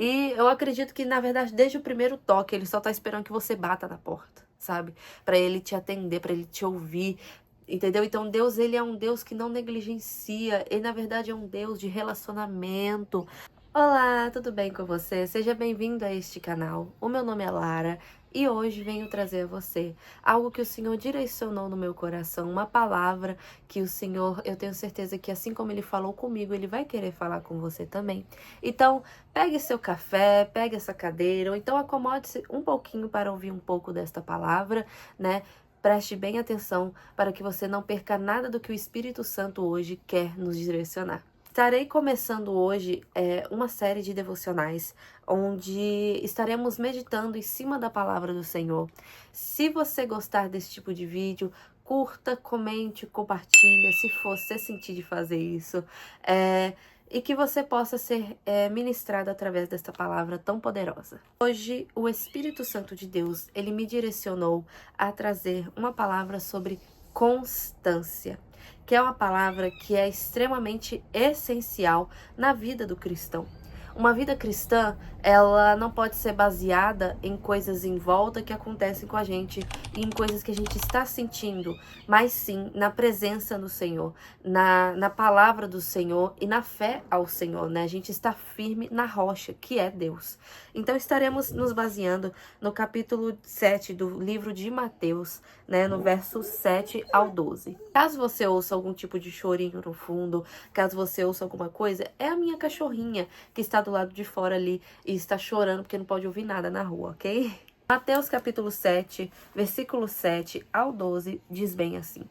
E eu acredito que, na verdade, desde o primeiro toque, ele só tá esperando que você bata na porta, sabe? Pra ele te atender, pra ele te ouvir, entendeu? Então Deus, ele é um Deus que não negligencia, ele na verdade é um Deus de relacionamento. Olá, tudo bem com você? Seja bem-vindo a este canal. O meu nome é Lara e hoje venho trazer a você algo que o Senhor direcionou no meu coração, uma palavra que o Senhor, eu tenho certeza que assim como Ele falou comigo, Ele vai querer falar com você também. Então, pegue seu café, pegue essa cadeira, ou então acomode-se um pouquinho para ouvir um pouco desta palavra, né? Preste bem atenção para que você não perca nada do que o Espírito Santo hoje quer nos direcionar. Estarei começando hoje uma série de devocionais onde estaremos meditando em cima da palavra do Senhor. Se você gostar desse tipo de vídeo, curta, comente, compartilha, se você sentir de fazer isso, e que você possa ser ministrado através desta palavra tão poderosa. Hoje, o Espírito Santo de Deus, ele me direcionou a trazer uma palavra sobre constância, que é uma palavra que é extremamente essencial na vida do cristão. Uma vida cristã, ela não pode ser baseada em coisas em volta que acontecem com a gente e em coisas que a gente está sentindo, mas sim na presença do Senhor, na palavra do Senhor e na fé ao Senhor, né? A gente está firme na rocha, que é Deus. Então estaremos nos baseando no capítulo 7 do livro de Mateus, né? No verso 7 ao 12. Caso você ouça algum tipo de chorinho no fundo, caso você ouça alguma coisa, é a minha cachorrinha que está do lado de fora ali e está chorando porque não pode ouvir nada na rua, ok? Mateus capítulo 7, versículo 7 ao 12, diz bem assim: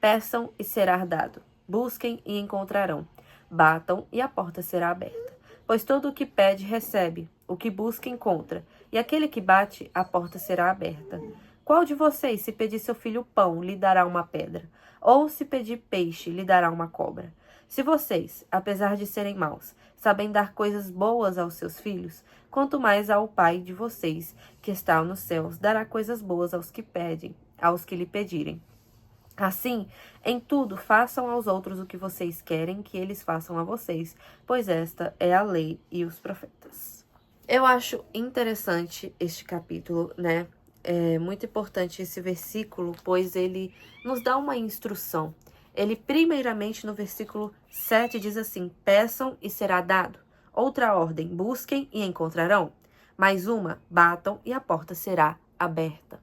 Peçam e será dado, busquem e encontrarão, batam e a porta será aberta. Pois todo o que pede recebe, o que busca encontra, e aquele que bate, a porta será aberta. Qual de vocês, se pedir seu filho pão, lhe dará uma pedra? Ou se pedir peixe, lhe dará uma cobra? Se vocês, apesar de serem maus, sabem dar coisas boas aos seus filhos, quanto mais ao Pai de vocês, que está nos céus, dará coisas boas aos que pedem, aos que lhe pedirem. Assim, em tudo, façam aos outros o que vocês querem que eles façam a vocês, pois esta é a lei e os profetas. Eu acho interessante este capítulo, né? É muito importante esse versículo, pois ele nos dá uma instrução. Ele, primeiramente, no versículo 7, diz assim: Peçam e será dado. Outra ordem: busquem e encontrarão. Mais uma: batam e a porta será aberta.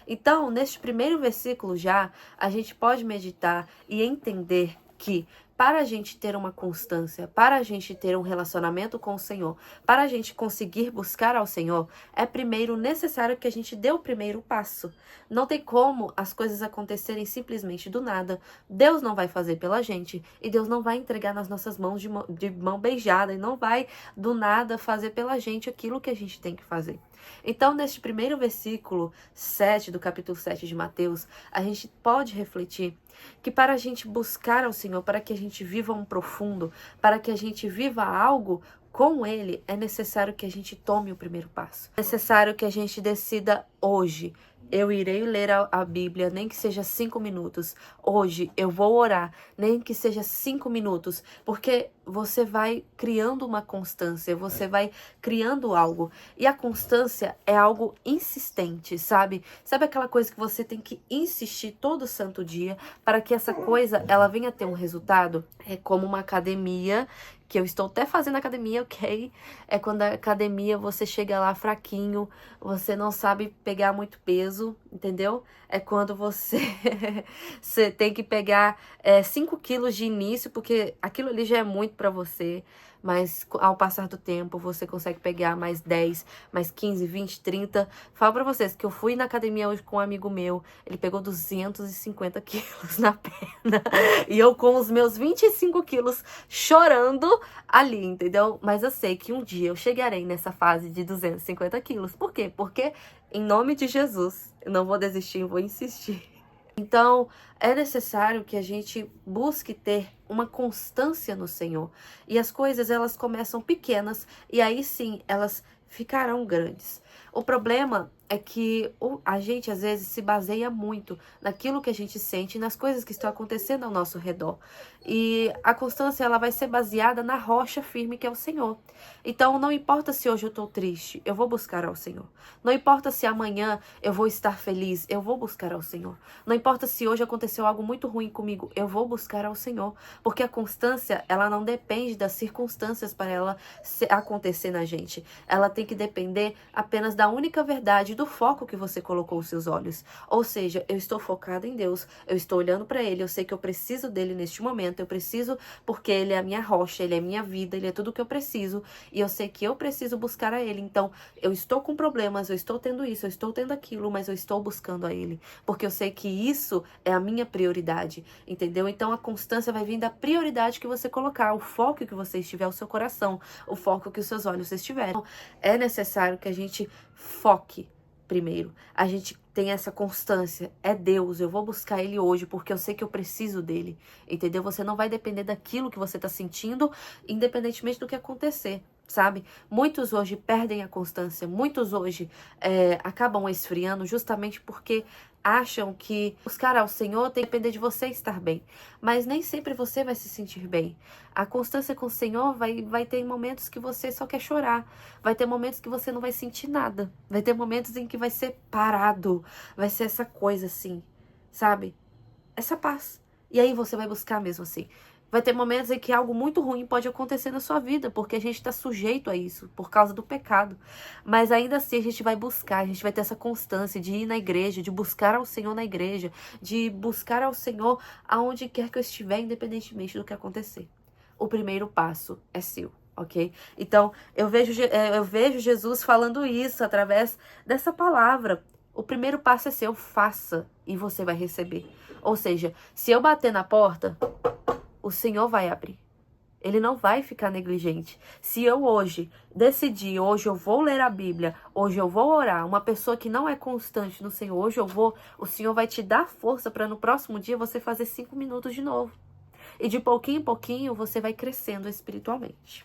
Então, neste primeiro versículo já, a gente pode meditar e entender que para a gente ter uma constância, para a gente ter um relacionamento com o Senhor, para a gente conseguir buscar ao Senhor, é primeiro necessário que a gente dê o primeiro passo. Não tem como as coisas acontecerem simplesmente do nada. Deus não vai fazer pela gente e Deus não vai entregar nas nossas mãos de mão beijada e não vai do nada fazer pela gente aquilo que a gente tem que fazer. Então, neste primeiro versículo 7 do capítulo 7 de Mateus, a gente pode refletir que para a gente buscar ao Senhor, para que a gente viva um profundo, para que a gente viva algo com Ele, é necessário que a gente tome o primeiro passo. É necessário que a gente decida hoje: eu irei ler a Bíblia, nem que seja 5 minutos. Hoje eu vou orar, nem que seja 5 minutos. Porque você vai criando uma constância, você vai criando algo. E a constância é algo insistente, sabe? Sabe aquela coisa que você tem que insistir todo santo dia para que essa coisa ela venha ter um resultado? É como uma academia, que eu estou até fazendo academia, ok? É quando a academia você chega lá fraquinho, você não sabe pegar muito peso, entendeu? É quando você, você tem que pegar 5 quilos de início, porque aquilo ali já é muito para você, mas ao passar do tempo você consegue pegar mais 10, mais 15, 20, 30. Falo pra vocês que eu fui na academia hoje com um amigo meu, ele pegou 250 quilos na perna, e eu com os meus 25 quilos chorando ali, entendeu? Mas eu sei que um dia eu chegarei nessa fase de 250 quilos. Por quê? Porque, em nome de Jesus, eu não vou desistir, eu vou insistir. Então, é necessário que a gente busque ter uma constância no Senhor. E as coisas, elas começam pequenas e aí sim, elas ficarão grandes. O problema é que a gente às vezes se baseia muito naquilo que a gente sente e nas coisas que estão acontecendo ao nosso redor. E a constância, ela vai ser baseada na rocha firme que é o Senhor. Então não importa se hoje eu estou triste, eu vou buscar ao Senhor. Não importa se amanhã eu vou estar feliz, eu vou buscar ao Senhor. Não importa se hoje aconteceu algo muito ruim comigo, eu vou buscar ao Senhor. Porque a constância, ela não depende das circunstâncias para ela acontecer na gente. Ela tem que depender apenas da única verdade, do foco que você colocou os seus olhos. Ou seja, eu estou focada em Deus, eu estou olhando para Ele, eu sei que eu preciso dele neste momento, eu preciso porque Ele é a minha rocha, Ele é a minha vida, Ele é tudo que eu preciso, e eu sei que eu preciso buscar a Ele. Então, eu estou com problemas, eu estou tendo isso, eu estou tendo aquilo, mas eu estou buscando a Ele, porque eu sei que isso é a minha prioridade, entendeu? Então, a constância vai vir da prioridade que você colocar, o foco que você estiver, o seu coração, o foco que os seus olhos estiverem. É necessário que a gente foque primeiro. A gente tem essa constância. É Deus, eu vou buscar Ele hoje porque eu sei que eu preciso dEle, entendeu? Você não vai depender daquilo que você está sentindo, independentemente do que acontecer, sabe? Muitos hoje perdem a constância, muitos hoje acabam esfriando justamente porque acham que buscar ao Senhor tem que depender de você estar bem. Mas nem sempre você vai se sentir bem. A constância com o Senhor vai ter momentos que você só quer chorar. Vai ter momentos que você não vai sentir nada. Vai ter momentos em que vai ser parado. Vai ser essa coisa assim, sabe? Essa paz. E aí você vai buscar mesmo assim. Vai ter momentos em que algo muito ruim pode acontecer na sua vida, porque a gente está sujeito a isso, por causa do pecado. Mas ainda assim a gente vai buscar, a gente vai ter essa constância de ir na igreja, de buscar ao Senhor na igreja, de buscar ao Senhor aonde quer que eu estiver, independentemente do que acontecer. O primeiro passo é seu, ok? Então, eu vejo Jesus falando isso através dessa palavra. O primeiro passo é seu, faça e você vai receber. Ou seja, se eu bater na porta, o Senhor vai abrir. Ele não vai ficar negligente. Se eu hoje decidir, hoje eu vou ler a Bíblia, hoje eu vou orar, uma pessoa que não é constante no Senhor, hoje o Senhor vai te dar força para no próximo dia você fazer 5 minutos de novo. E de pouquinho em pouquinho você vai crescendo espiritualmente.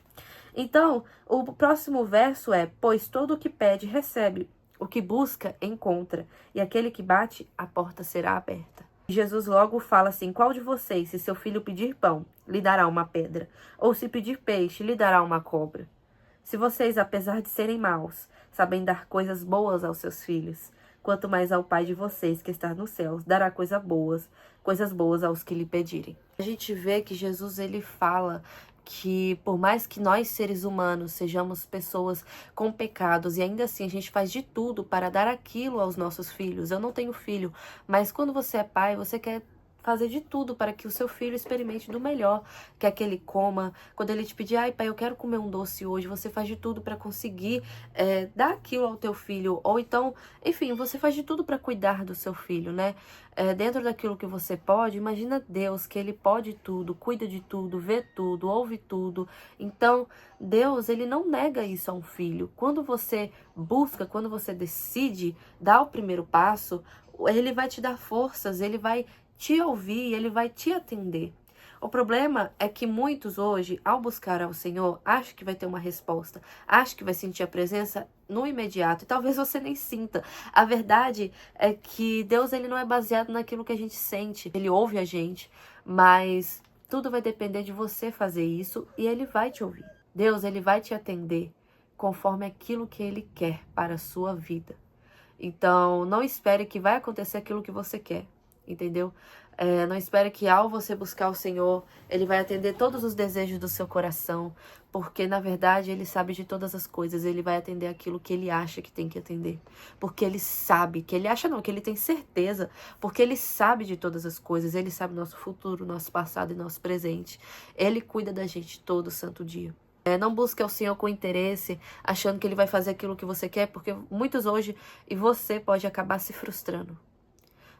Então, o próximo verso é: pois todo o que pede, recebe. O que busca, encontra. E aquele que bate, a porta será aberta. Jesus logo fala assim: qual de vocês, se seu filho pedir pão, lhe dará uma pedra? Ou se pedir peixe, lhe dará uma cobra? Se vocês, apesar de serem maus, sabem dar coisas boas aos seus filhos, quanto mais ao Pai de vocês que está nos céus, dará coisas boas aos que lhe pedirem. A gente vê que Jesus, ele fala que por mais que nós, seres humanos, sejamos pessoas com pecados e ainda assim a gente faz de tudo para dar aquilo aos nossos filhos. Eu não tenho filho, mas quando você é pai, você quer fazer de tudo para que o seu filho experimente do melhor, quer que ele coma. Quando ele te pedir: ai pai, eu quero comer um doce hoje, você faz de tudo para conseguir dar aquilo ao teu filho. Ou então, enfim, você faz de tudo para cuidar do seu filho, né? Dentro daquilo que você pode. Imagina Deus, que ele pode tudo, cuida de tudo, vê tudo, ouve tudo. Então, Deus, ele não nega isso a um filho. Quando você busca, quando você decide dar o primeiro passo, ele vai te dar forças, ele vai te ouvir, ele vai te atender. O problema é que muitos hoje, ao buscar ao Senhor, acham que vai ter uma resposta, acham que vai sentir a presença no imediato, e talvez você nem sinta. A verdade é que Deus, ele não é baseado naquilo que a gente sente, ele ouve a gente, mas tudo vai depender de você fazer isso e ele vai te ouvir. Deus, ele vai te atender conforme aquilo que ele quer para a sua vida. Então, não espere que vai acontecer aquilo que você quer. Entendeu? Não espere que ao você buscar o Senhor, ele vai atender todos os desejos do seu coração, porque na verdade ele sabe de todas as coisas, ele vai atender aquilo que ele acha que tem que atender, porque ele sabe, que ele acha não, que ele tem certeza, porque ele sabe de todas as coisas, ele sabe nosso futuro, nosso passado e nosso presente, ele cuida da gente todo santo dia. Não busque ao Senhor com interesse, achando que ele vai fazer aquilo que você quer, porque muitos hoje, e você pode acabar se frustrando.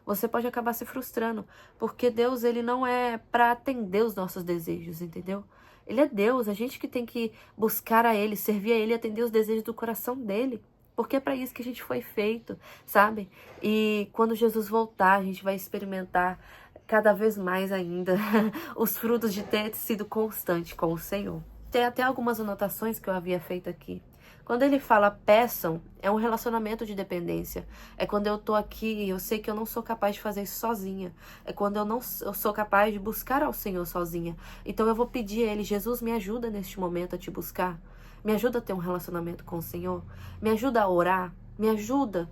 Você pode acabar se frustrando, porque Deus, ele não é para atender os nossos desejos, entendeu? Ele é Deus, a gente que tem que buscar a ele, servir a ele, atender os desejos do coração dele, porque é para isso que a gente foi feito, sabe? E quando Jesus voltar, a gente vai experimentar cada vez mais ainda os frutos de ter sido constante com o Senhor. Tem até algumas anotações que eu havia feito aqui. Quando ele fala peçam, é um relacionamento de dependência. É quando eu tô aqui e eu sei que eu não sou capaz de fazer isso sozinha. É quando eu sou capaz de buscar ao Senhor sozinha. Então eu vou pedir a Ele: Jesus, me ajuda neste momento a te buscar. Me ajuda a ter um relacionamento com o Senhor. Me ajuda a orar. Me ajuda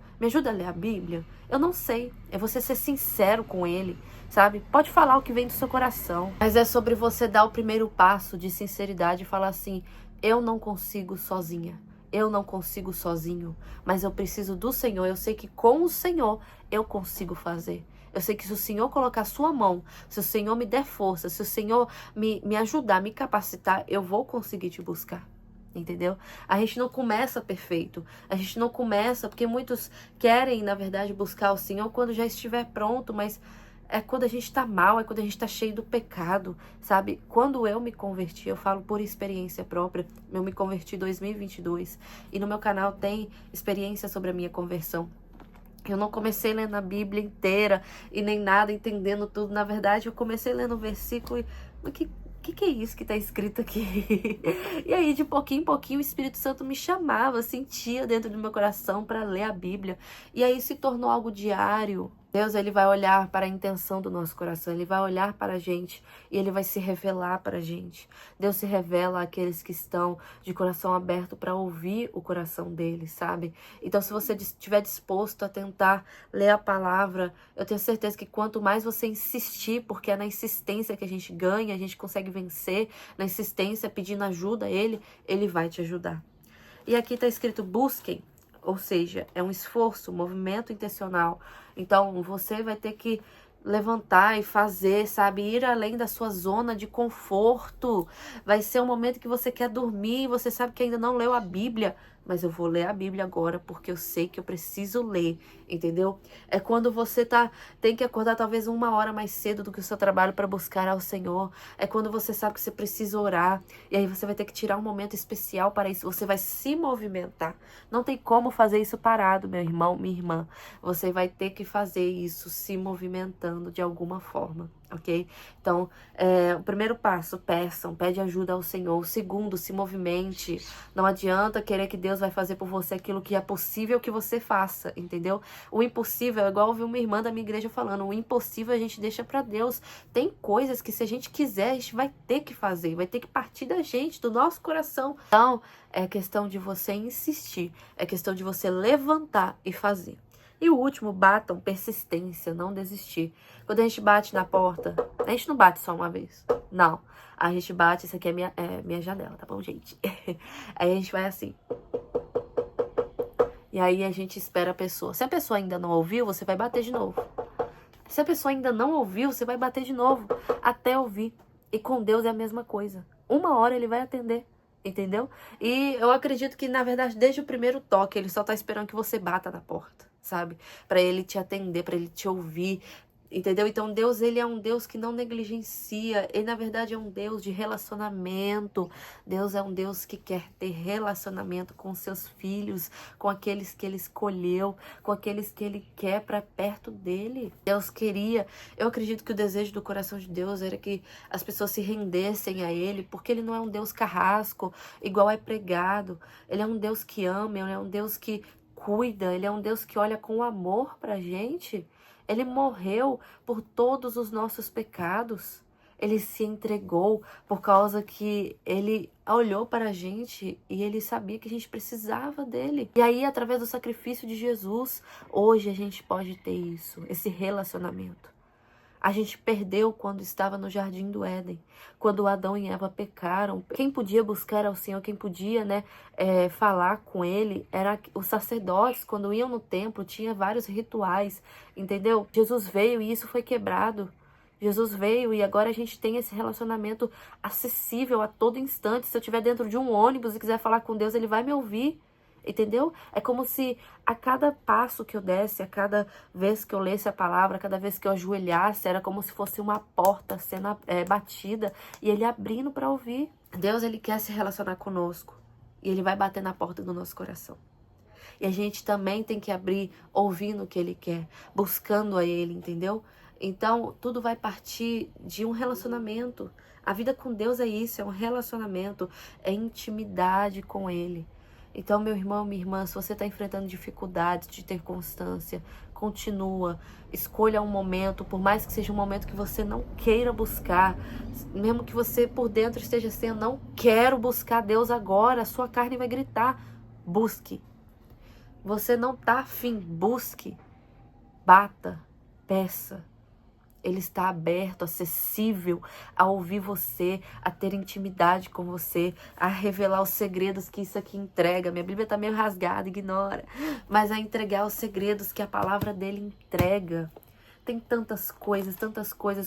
a ler a Bíblia. Eu não sei. É você ser sincero com Ele, sabe? Pode falar o que vem do seu coração. Mas é sobre você dar o primeiro passo de sinceridade e falar assim: eu não consigo sozinha. Eu não consigo sozinho, mas eu preciso do Senhor. Eu sei que com o Senhor eu consigo fazer. Eu sei que se o Senhor colocar a sua mão, se o Senhor me der força, se o Senhor me ajudar, me capacitar, eu vou conseguir te buscar. Entendeu? A gente não começa perfeito. A gente não começa porque muitos querem, na verdade, buscar o Senhor quando já estiver pronto, mas é quando a gente tá mal, é quando a gente tá cheio do pecado, sabe? Quando eu me converti, eu falo por experiência própria, eu me converti em 2022 e no meu canal tem experiência sobre a minha conversão. Eu não comecei lendo a Bíblia inteira e nem nada, entendendo tudo. Na verdade, eu comecei lendo o versículo e... O que é isso que tá escrito aqui? E aí, de pouquinho em pouquinho, o Espírito Santo me chamava, sentia dentro do meu coração para ler a Bíblia. E aí se tornou algo diário. Deus, ele vai olhar para a intenção do nosso coração, ele vai olhar para a gente e ele vai se revelar para a gente. Deus se revela àqueles que estão de coração aberto para ouvir o coração dele, sabe? Então, se você estiver disposto a tentar ler a palavra, eu tenho certeza que quanto mais você insistir, porque é na insistência que a gente ganha, a gente consegue vencer, na insistência, pedindo ajuda a ele vai te ajudar. E aqui está escrito: busquem. Ou seja, é um esforço, um movimento intencional. Então, você vai ter que levantar e fazer, sabe? Ir além da sua zona de conforto. Vai ser um momento que você quer dormir, você sabe que ainda não leu a Bíblia, mas eu vou ler a Bíblia agora porque eu sei que eu preciso ler, entendeu? É quando você tem que acordar talvez 1 hora mais cedo do que o seu trabalho para buscar ao Senhor. É quando você sabe que você precisa orar e aí você vai ter que tirar um momento especial para isso. Você vai se movimentar. Não tem como fazer isso parado, meu irmão, minha irmã. Você vai ter que fazer isso se movimentando de alguma forma, ok? Então, o primeiro passo, pede ajuda ao Senhor. O segundo, se movimente. Não adianta querer que Deus vai fazer por você aquilo que é possível que você faça, entendeu? O impossível, é igual eu ouvi uma irmã da minha igreja falando, o impossível a gente deixa pra Deus. Tem coisas que se a gente quiser, a gente vai ter que fazer, vai ter que partir da gente, do nosso coração. Então, é questão de você insistir, é questão de você levantar e fazer. E o último, batam, persistência, não desistir. Quando a gente bate na porta, a gente não bate só uma vez, não. A gente bate, isso aqui é minha janela, tá bom, gente? Aí a gente vai assim. E aí a gente espera a pessoa. Se a pessoa ainda não ouviu, você vai bater de novo. Se a pessoa ainda não ouviu, você vai bater de novo, até ouvir. E com Deus é a mesma coisa. 1 hora ele vai atender. Entendeu? E eu acredito que, na verdade, desde o primeiro toque, ele só tá esperando que você bata na porta, sabe? Pra ele te atender, pra ele te ouvir, entendeu? Então, Deus, ele é um Deus que não negligencia. Ele, na verdade, é um Deus de relacionamento. Deus é um Deus que quer ter relacionamento com seus filhos, com aqueles que ele escolheu, com aqueles que ele quer para perto dele. Deus queria. Eu acredito que o desejo do coração de Deus era que as pessoas se rendessem a ele, porque ele não é um Deus carrasco, igual é pregado. Ele é um Deus que ama, ele é um Deus que cuida, ele é um Deus que olha com amor pra gente. Ele morreu por todos os nossos pecados. Ele se entregou por causa que ele olhou para a gente e ele sabia que a gente precisava dele. E aí, através do sacrifício de Jesus, hoje a gente pode ter isso, esse relacionamento. A gente perdeu quando estava no Jardim do Éden, quando Adão e Eva pecaram. Quem podia buscar ao Senhor, quem podia, falar com ele, era os sacerdotes. Quando iam no templo, tinha vários rituais, entendeu? Jesus veio e isso foi quebrado. Jesus veio e agora a gente tem esse relacionamento acessível a todo instante. Se eu estiver dentro de um ônibus e quiser falar com Deus, ele vai me ouvir. Entendeu? É como se a cada passo que eu desse, a cada vez que eu lesse a palavra, a cada vez que eu ajoelhasse, era como se fosse uma porta sendo batida e ele abrindo para ouvir. Deus, ele quer se relacionar conosco e ele vai bater na porta do nosso coração. E a gente também tem que abrir ouvindo o que ele quer, buscando a ele, entendeu? Então, tudo vai partir de um relacionamento. A vida com Deus é isso, é um relacionamento, é intimidade com ele. Então, meu irmão, minha irmã, se você está enfrentando dificuldades de ter constância, continua, escolha um momento, por mais que seja um momento que você não queira buscar, mesmo que você por dentro esteja assim, eu não quero buscar Deus agora, a sua carne vai gritar, busque. Você não está afim, busque, bata, peça. Ele está aberto, acessível a ouvir você, a ter intimidade com você, a revelar os segredos que isso aqui entrega. Minha Bíblia está meio rasgada, ignora. Mas a entregar os segredos que a palavra dele entrega. Tem tantas coisas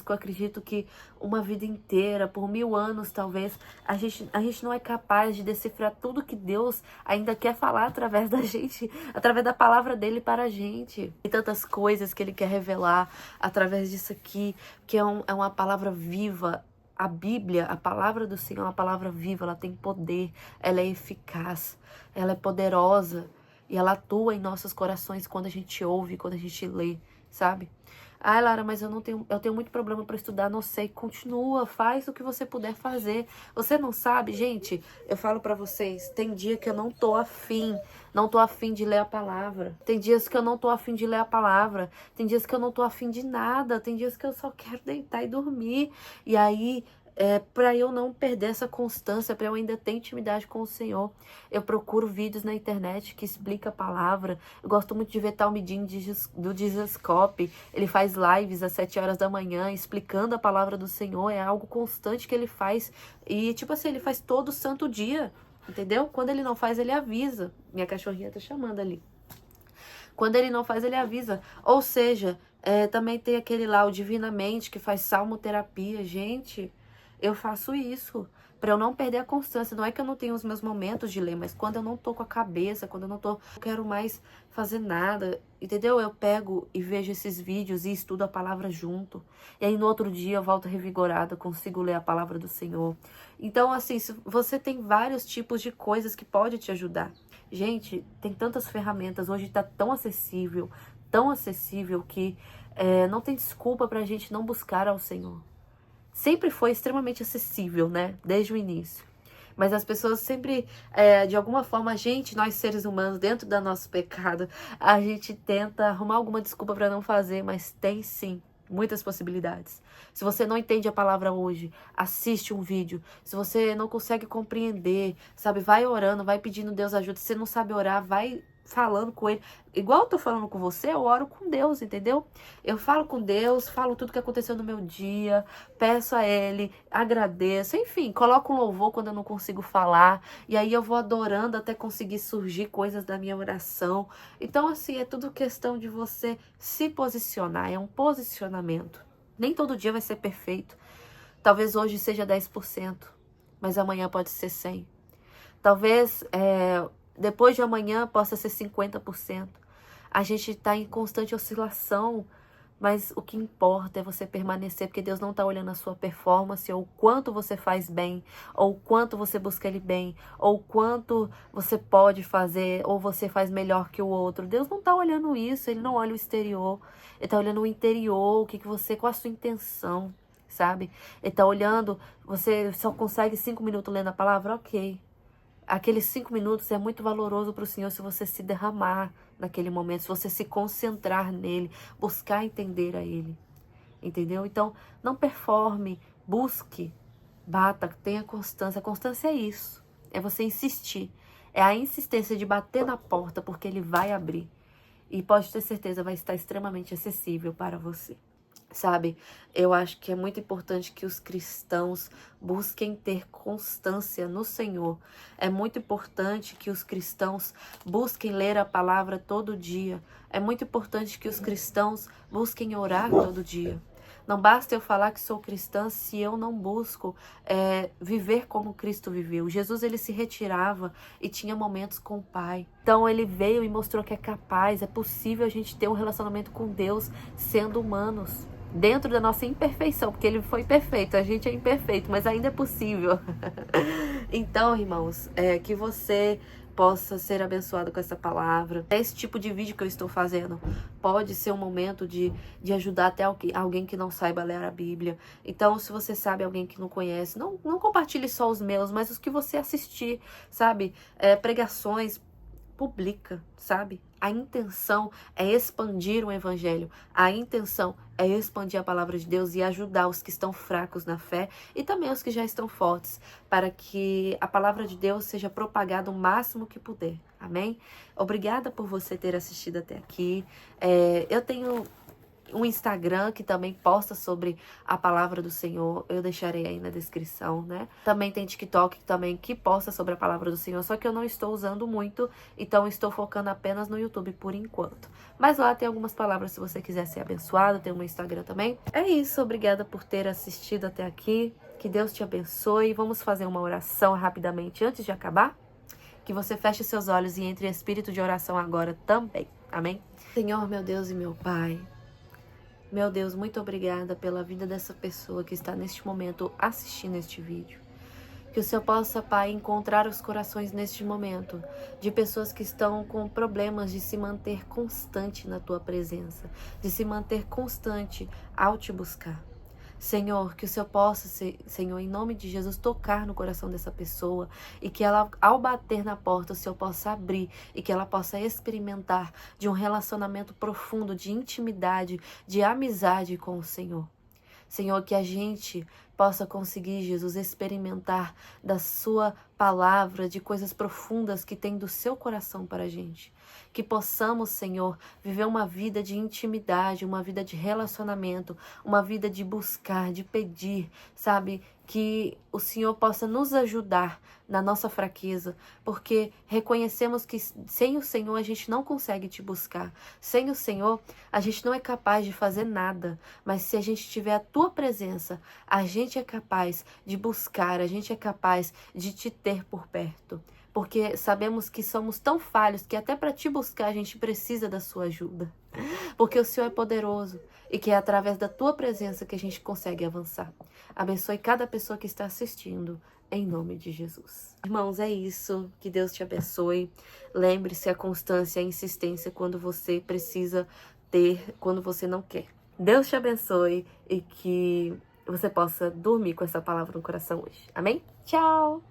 que eu acredito que uma vida inteira, por 1000 anos talvez, a gente não é capaz de decifrar tudo que Deus ainda quer falar através da gente, através da palavra dele para a gente. Tem tantas coisas que ele quer revelar através disso aqui, que é uma palavra viva. A Bíblia, a palavra do Senhor é uma palavra viva, ela tem poder, ela é eficaz, ela é poderosa e ela atua em nossos corações quando a gente ouve, quando a gente lê, sabe? Ai, Lara, mas eu tenho muito problema para estudar, não sei. Continua, faz o que você puder fazer. Você não sabe, gente, eu falo para vocês, tem dia que eu não tô afim de ler a palavra. Tem dias que eu não tô afim de ler a palavra. Tem dias que eu não tô afim de nada. Tem dias que eu só quero deitar e dormir. E aí, para eu não perder essa constância, para eu ainda ter intimidade com o Senhor, eu procuro vídeos na internet que explicam a palavra. Eu gosto muito de ver Talmidim do Dizascope. Ele faz lives às 7 horas da manhã explicando a palavra do Senhor. É algo constante que ele faz. E tipo assim, ele faz todo santo dia, entendeu? Quando ele não faz, ele avisa. Minha cachorrinha tá chamando ali. Quando ele não faz, ele avisa. Ou seja, também tem aquele lá, o Divinamente, que faz salmoterapia. Gente, eu faço isso para eu não perder a constância. Não é que eu não tenho os meus momentos de ler, mas quando eu não tô com a cabeça, quando eu não quero mais fazer nada, entendeu? Eu pego e vejo esses vídeos e estudo a palavra junto. E aí no outro dia eu volto revigorada, consigo ler a palavra do Senhor. Então, assim, você tem vários tipos de coisas que pode te ajudar. Gente, tem tantas ferramentas, hoje tá tão acessível que não tem desculpa pra gente não buscar ao Senhor. Sempre foi extremamente acessível, né? Desde o início. Mas as pessoas sempre, de alguma forma, nós seres humanos, dentro do nosso pecado, a gente tenta arrumar alguma desculpa para não fazer, mas tem sim muitas possibilidades. Se você não entende a palavra hoje, assiste um vídeo. Se você não consegue compreender, sabe, vai orando, vai pedindo Deus ajuda. Se você não sabe orar, vai falando com ele. Igual eu tô falando com você, eu oro com Deus, entendeu? Eu falo com Deus, falo tudo que aconteceu no meu dia, peço a ele, agradeço, enfim, coloco um louvor quando eu não consigo falar, e aí eu vou adorando até conseguir surgir coisas da minha oração. Então, assim, é tudo questão de você se posicionar, é um posicionamento. Nem todo dia vai ser perfeito. Talvez hoje seja 10%, mas amanhã pode ser 100%. Talvez depois de amanhã possa ser 50%. A gente está em constante oscilação, mas o que importa é você permanecer, porque Deus não está olhando a sua performance, ou o quanto você faz bem, ou o quanto você busca Ele bem, ou o quanto você pode fazer, ou você faz melhor que o outro. Deus não está olhando isso, Ele não olha o exterior, Ele está olhando o interior, o que você, qual a sua intenção, sabe? Ele está olhando, você só consegue 5 minutos lendo a palavra? Ok. Aqueles 5 minutos é muito valoroso para o Senhor se você se derramar naquele momento, se você se concentrar nele, buscar entender a Ele, entendeu? Então, não performe, busque, bata, tenha constância. A constância é isso, é você insistir, é a insistência de bater na porta, porque Ele vai abrir. E pode ter certeza, vai estar extremamente acessível para você. Sabe, eu acho que é muito importante que os cristãos busquem ter constância no Senhor. É muito importante que os cristãos busquem ler a palavra todo dia. É muito importante que os cristãos busquem orar todo dia. Não basta eu falar que sou cristã se eu não busco viver como Cristo viveu. Jesus, ele se retirava e tinha momentos com o Pai. Então ele veio e mostrou que é capaz, é possível a gente ter um relacionamento com Deus sendo humanos. Dentro da nossa imperfeição, porque ele foi perfeito, a gente é imperfeito, mas ainda é possível. Então, irmãos, que você possa ser abençoado com essa palavra. Esse tipo de vídeo que eu estou fazendo pode ser um momento de ajudar até alguém que não saiba ler a Bíblia. Então, se você sabe alguém que não conhece, não compartilhe só os meus, mas os que você assistir, sabe? Pregações, publica, sabe? A intenção é expandir o evangelho. A intenção é expandir a palavra de Deus e ajudar os que estão fracos na fé e também os que já estão fortes, para que a palavra de Deus seja propagada o máximo que puder. Amém? Obrigada por você ter assistido até aqui. Eu tenho um Instagram que também posta sobre a palavra do Senhor, eu deixarei aí na descrição, né? Também tem TikTok também que posta sobre a palavra do Senhor, só que eu não estou usando muito, então estou focando apenas no YouTube por enquanto. Mas lá tem algumas palavras se você quiser ser abençoado, tem um Instagram também. É isso, obrigada por ter assistido até aqui, que Deus te abençoe. Vamos fazer uma oração rapidamente antes de acabar? Que você feche seus olhos e entre em espírito de oração agora também, amém? Senhor, meu Deus e meu Pai, meu Deus, muito obrigada pela vida dessa pessoa que está neste momento assistindo este vídeo. Que o Senhor possa, Pai, encontrar os corações neste momento de pessoas que estão com problemas de se manter constante na Tua presença, de se manter constante ao Te buscar. Senhor, que o Senhor possa, Senhor, em nome de Jesus, tocar no coração dessa pessoa e que ela, ao bater na porta, o Senhor possa abrir e que ela possa experimentar de um relacionamento profundo, de intimidade, de amizade com o Senhor. Senhor, que a gente possa conseguir, Jesus, experimentar da sua palavra, de coisas profundas que tem do seu coração para a gente. Que possamos, Senhor, viver uma vida de intimidade, uma vida de relacionamento, uma vida de buscar, de pedir, sabe? Que o Senhor possa nos ajudar na nossa fraqueza, porque reconhecemos que sem o Senhor a gente não consegue te buscar. Sem o Senhor a gente não é capaz de fazer nada, mas se a gente tiver a tua presença, a gente é capaz de buscar, a gente é capaz de te ter por perto. Porque sabemos que somos tão falhos que até para te buscar a gente precisa da sua ajuda. Porque o Senhor é poderoso e que é através da tua presença que a gente consegue avançar. Abençoe cada pessoa que está assistindo, em nome de Jesus. Irmãos, é isso. Que Deus te abençoe. Lembre-se a constância, a insistência quando você precisa ter, quando você não quer. Deus te abençoe e que você possa dormir com essa palavra no coração hoje. Amém? Tchau!